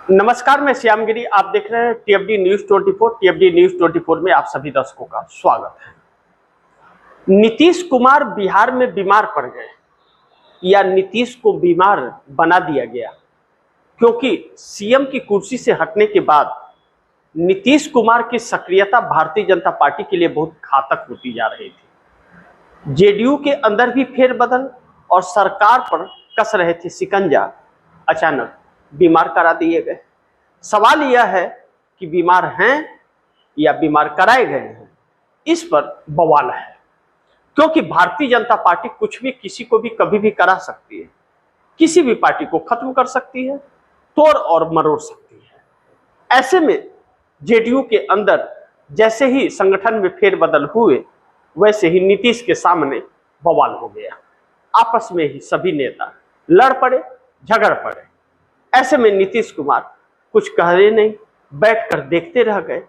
नमस्कार, मैं श्यामगिरी। आप देख रहे हैं टीएफडी न्यूज 24। टीएफडी न्यूज 24 में आप सभी दर्शकों का स्वागत है। नीतीश कुमार बिहार में बीमार पड़ गए या नीतीश को बीमार बना दिया गया, क्योंकि सीएम की कुर्सी से हटने के बाद नीतीश कुमार की सक्रियता भारतीय जनता पार्टी के लिए बहुत घातक होती जा रही थी। जेडीयू के अंदर भी फेरबदल और सरकार पर कस रहे थे शिकंजा, अचानक बीमार करा दिए गए। सवाल यह है कि बीमार हैं या बीमार कराए गए हैं, इस पर बवाल है, क्योंकि भारतीय जनता पार्टी कुछ भी किसी को भी कभी भी करा सकती है, किसी भी पार्टी को खत्म कर सकती है, तोड़ और मरोड़ सकती है। ऐसे में जेडीयू के अंदर जैसे ही संगठन में फेरबदल हुए, वैसे ही नीतीश के सामने बवाल हो गया। आपस में ही सभी नेता लड़ पड़े, झगड़ पड़े। ऐसे में नीतीश कुमार कुछ कह रहे नहीं, बैठकर देखते रह गए।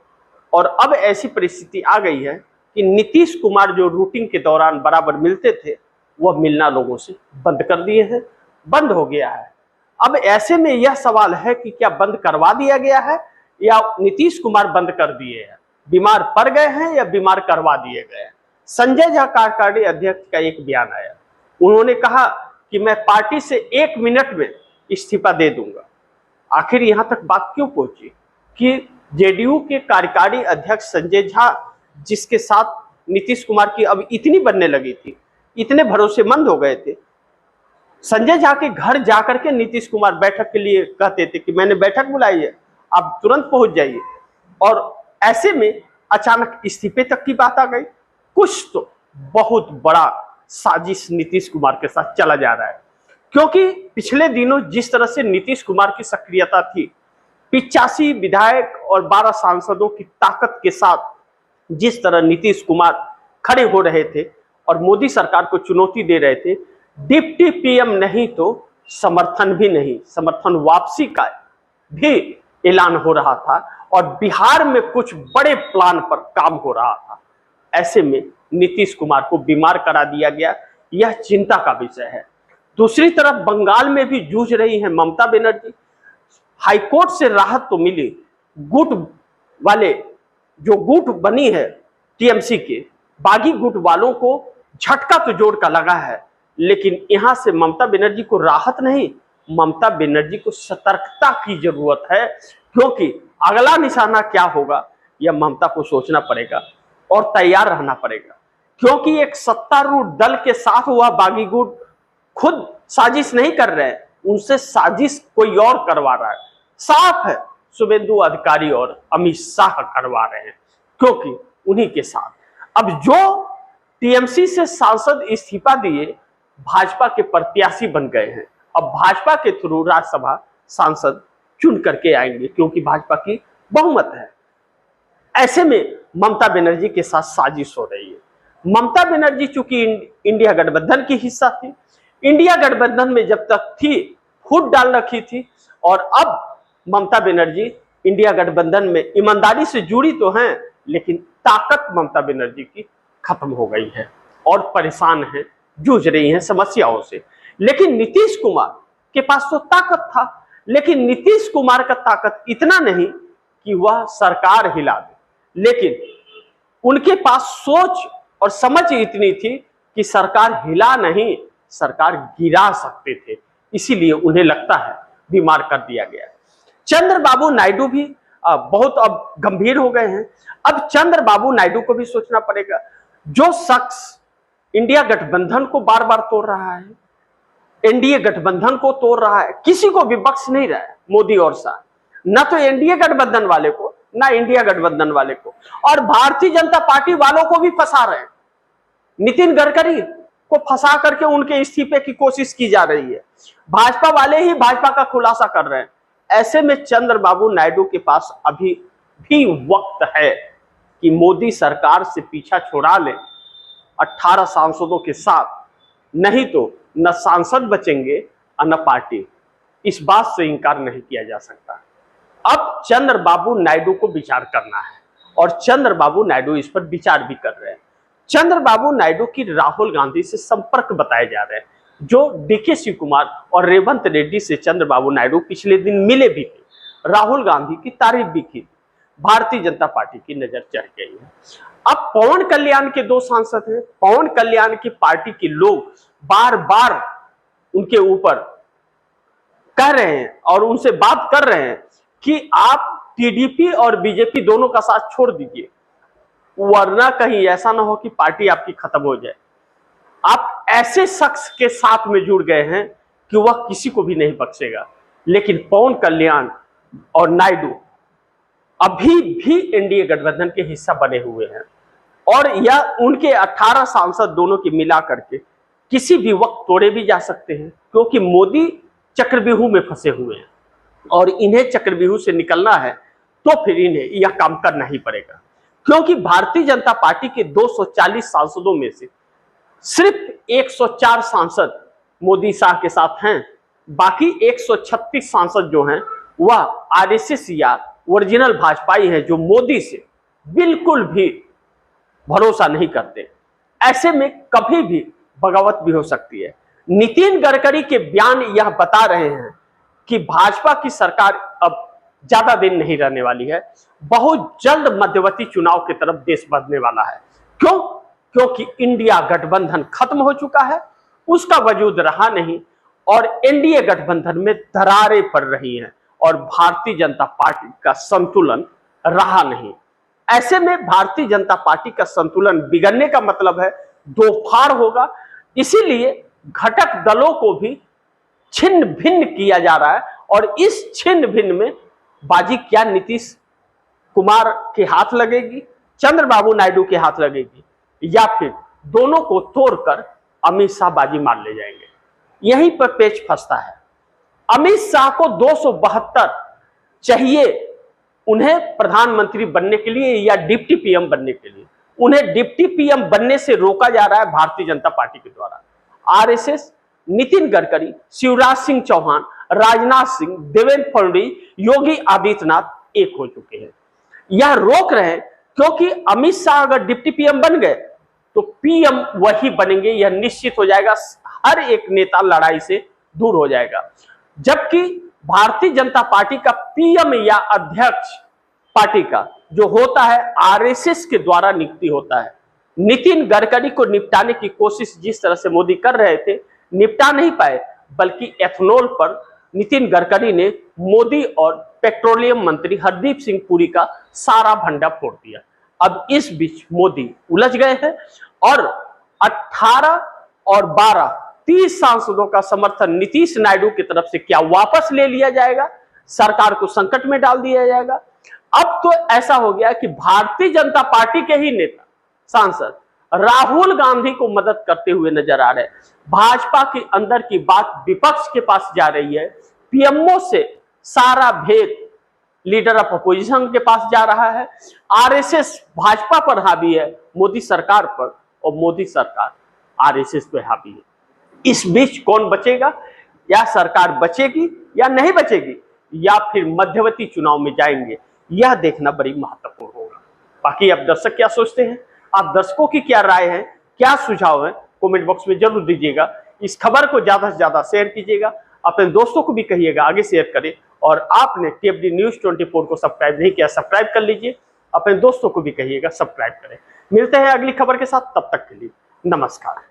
और अब ऐसी परिस्थिति आ गई है कि नीतीश कुमार जो रूटीन के दौरान बराबर मिलते थे, वह मिलना लोगों से बंद कर दिए हैं, बंद हो गया है। अब ऐसे में यह सवाल है कि क्या बंद करवा दिया गया है या नीतीश कुमार बंद कर दिए हैं, बीमार पड़ गए हैं या बीमार करवा दिए गए हैं। संजय झा कार्यकारिणी अध्यक्ष का एक बयान आया, उन्होंने कहा कि मैं पार्टी से 1 मिनट में इस्तीफा दे दूंगा। आखिर यहां तक बात क्यों पहुंची कि जेडीयू के कार्यकारी अध्यक्ष संजय झा, जिसके साथ नीतीश कुमार की अब इतनी बनने लगी थी, इतने भरोसेमंद हो गए थे, संजय झा के घर जाकर के नीतीश कुमार बैठक के लिए कहते थे कि मैंने बैठक बुलाई है, आप तुरंत पहुंच जाइए। और ऐसे में अचानक इस्तीफे तक की बात आ गई। कुछ तो बहुत बड़ा साजिश नीतीश कुमार के साथ चला जा रहा है, क्योंकि पिछले दिनों जिस तरह से नीतीश कुमार की सक्रियता थी, 85 विधायक और 12 सांसदों की ताकत के साथ जिस तरह नीतीश कुमार खड़े हो रहे थे और मोदी सरकार को चुनौती दे रहे थे, डिप्टी पीएम नहीं तो समर्थन भी नहीं, समर्थन वापसी का भी ऐलान हो रहा था और बिहार में कुछ बड़े प्लान पर काम हो रहा था। ऐसे में नीतीश कुमार को बीमार करा दिया गया, यह चिंता का विषय है। दूसरी तरफ बंगाल में भी जूझ रही हैं ममता बनर्जी। हाईकोर्ट से राहत तो मिली, गुट वाले जो गुट बनी है टीएमसी के, बागी गुट वालों को झटका तो जोर का लगा है, लेकिन यहां से ममता बनर्जी को राहत नहीं, ममता बनर्जी को सतर्कता की जरूरत है, क्योंकि अगला निशाना क्या होगा यह ममता को सोचना पड़ेगा और तैयार रहना पड़ेगा। क्योंकि एक सत्तारूढ़ दल के साथ हुआ बागी गुट खुद साजिश नहीं कर रहे हैं, उनसे साजिश कोई और करवा रहा है। साफ है, शुभेंदु अधिकारी और अमित शाह करवा रहे हैं, क्योंकि उन्हीं के साथ अब जो टीएमसी से सांसद इस्तीफा दिए, भाजपा के प्रत्याशी बन गए हैं। अब भाजपा के थ्रू राज्यसभा सांसद चुन करके आएंगे, क्योंकि भाजपा की बहुमत है। ऐसे में ममता बनर्जी के साथ साजिश हो रही है। ममता बनर्जी चूंकि इंडिया गठबंधन की हिस्सा थी, इंडिया गठबंधन में जब तक थी फूट डाल रखी थी, और अब ममता बनर्जी इंडिया गठबंधन में ईमानदारी से जुड़ी तो हैं, लेकिन ताकत ममता बनर्जी की खत्म हो गई है और परेशान है, जूझ रही हैं समस्याओं से। लेकिन नीतीश कुमार के पास तो ताकत था, लेकिन नीतीश कुमार का ताकत इतना नहीं कि वह सरकार हिला दे, लेकिन उनके पास सोच और समझ इतनी थी कि सरकार हिला नहीं, सरकार गिरा सकते थे। इसीलिए उन्हें लगता है बीमार कर दिया गया। चंद्रबाबू नायडू भी बहुत अब गंभीर हो गए हैं। अब चंद्रबाबू नायडू को भी सोचना पड़ेगा। जो शख्स इंडिया गठबंधन को बार बार तोड़ रहा है, एनडीए गठबंधन को तोड़ रहा है, किसी को भी बख्श नहीं रहा है मोदी और शाह, न तो एनडीए गठबंधन वाले को, ना इंडिया गठबंधन वाले को, और भारतीय जनता पार्टी वालों को भी फंसा रहे हैं। नितिन गडकरी को फंसा करके उनके इस्तीफे की कोशिश की जा रही है। भाजपा वाले ही भाजपा का खुलासा कर रहे हैं। ऐसे में चंद्रबाबू नायडू के पास अभी भी वक्त है कि मोदी सरकार से पीछा छुड़ा ले 18 सांसदों के साथ, नहीं तो न सांसद बचेंगे और न पार्टी। इस बात से इनकार नहीं किया जा सकता। अब चंद्रबाबू नायडू को विचार करना है और चंद्रबाबू नायडू इस पर विचार भी कर रहे हैं। चंद्रबाबू नायडू की राहुल गांधी से संपर्क बताए जा रहे हैं, जो डीके शिव कुमार और रेवंत रेड्डी से चंद्रबाबू नायडू पिछले दिन मिले भी थे। राहुल गांधी की तारीफ भी की। भारतीय जनता पार्टी की नजर चढ़ गई है। अब पवन कल्याण के दो सांसद हैं। पवन कल्याण की पार्टी के लोग बार बार उनके ऊपर कह रहे हैं और उनसे बात कर रहे हैं कि आप टीडीपी और बीजेपी दोनों का साथ छोड़ दीजिए, वरना कहीं ऐसा ना हो कि पार्टी आपकी खत्म हो जाए। आप ऐसे शख्स के साथ में जुड़ गए हैं कि वह किसी को भी नहीं बख्शेगा। लेकिन पवन कल्याण और नायडू अभी भी एनडीए गठबंधन के हिस्सा बने हुए हैं और यह उनके 18 सांसद दोनों की मिला करके किसी भी वक्त तोड़े भी जा सकते हैं, क्योंकि मोदी चक्रव्यूह में फंसे हुए हैं और इन्हें चक्रव्यूह से निकलना है तो फिर इन्हें यह काम करना ही पड़ेगा। क्योंकि भारतीय जनता पार्टी के 240 सांसदों में से सिर्फ 104 सांसद मोदी शाह के साथ हैं, बाकी 136 सांसद जो हैं वह आरएसएस या ओरिजिनल भाजपाई हैं, जो मोदी से बिल्कुल भी भरोसा नहीं करते। ऐसे में कभी भी बगावत भी हो सकती है। नितिन गडकरी के बयान यह बता रहे हैं कि भाजपा की सरकार अब ज्यादा दिन नहीं रहने वाली है, बहुत जल्द मध्यवर्ती चुनाव की तरफ देश बढ़ने वाला है। क्यों? क्योंकि इंडिया गठबंधन खत्म हो चुका है, उसका वजूद रहा नहीं और एनडीए गठबंधन में दरारें पड़ रही हैं और भारतीय जनता पार्टी का संतुलन रहा नहीं। ऐसे में भारतीय जनता पार्टी का संतुलन बिगड़ने का मतलब है दो फाड़ होगा। इसीलिए घटक दलों को भी छिन्न भिन्न किया जा रहा है और इस छिन्न भिन्न में बाजी क्या नीतीश कुमार के हाथ लगेगी, चंद्रबाबू नायडू के हाथ लगेगी, या फिर दोनों को तोड़कर अमित शाह बाजी मार ले जाएंगे। यहीं पर पेच फंसता है। अमित शाह को 272 चाहिए उन्हें प्रधानमंत्री बनने के लिए या डिप्टी पीएम बनने के लिए। उन्हें डिप्टी पीएम बनने से रोका जा रहा है भारतीय जनता पार्टी के द्वारा। आरएसएस, नितिन गडकरी, शिवराज सिंह चौहान, राजनाथ सिंह, देवेंद्र फडणवीस, योगी आदित्यनाथ एक हो चुके हैं। यह रोक रहे हैं क्योंकि अमित शाह अगर डिप्टी पीएम बन गए तो पीएम वही बनेंगे, यह निश्चित हो जाएगा। हर एक नेता लड़ाई से दूर हो जाएगा। जबकि भारतीय जनता पार्टी का पीएम या अध्यक्ष पार्टी का जो होता है आरएसएस के द्वारा नियुक्ति होता है। नितिन गडकरी को निपटाने की कोशिश जिस तरह से मोदी कर रहे थे, निपटा नहीं पाए, बल्कि एथनॉल पर नितिन गडकरी ने मोदी और पेट्रोलियम मंत्री हरदीप सिंह पुरी का सारा भंडा फोड़ दिया। अब इस बीच मोदी उलझ गए हैं और 18 और 12 30 सांसदों का समर्थन नीतीश नायडू की तरफ से क्या वापस ले लिया जाएगा, सरकार को संकट में डाल दिया जाएगा। अब तो ऐसा हो गया कि भारतीय जनता पार्टी के ही नेता सांसद राहुल गांधी को मदद करते हुए नजर आ रहे हैं। भाजपा के अंदर की बात विपक्ष के पास जा रही है, पीएमओ से सारा भेद लीडर ऑफ अपोजिशन के पास जा रहा है। आरएसएस भाजपा पर हावी है, मोदी सरकार पर, और मोदी सरकार आरएसएस पे हावी है। इस बीच कौन बचेगा? या सरकार बचेगी या नहीं बचेगी, या फिर मध्यवर्ती चुनाव में जाएंगे, यह देखना बड़ी महत्वपूर्ण होगा। बाकी आप दर्शक क्या सोचते हैं? आप दर्शकों की क्या राय है, क्या सुझाव है, कमेंट बॉक्स में जरूर दीजिएगा। इस खबर को ज्यादा से ज्यादा शेयर कीजिएगा, अपने दोस्तों को भी कहिएगा आगे शेयर करें। और आपने टीएफडी न्यूज 24 को सब्सक्राइब नहीं किया, सब्सक्राइब कर लीजिए, अपने दोस्तों को भी कहिएगा सब्सक्राइब करें। मिलते हैं अगली खबर के साथ, तब तक के लिए नमस्कार।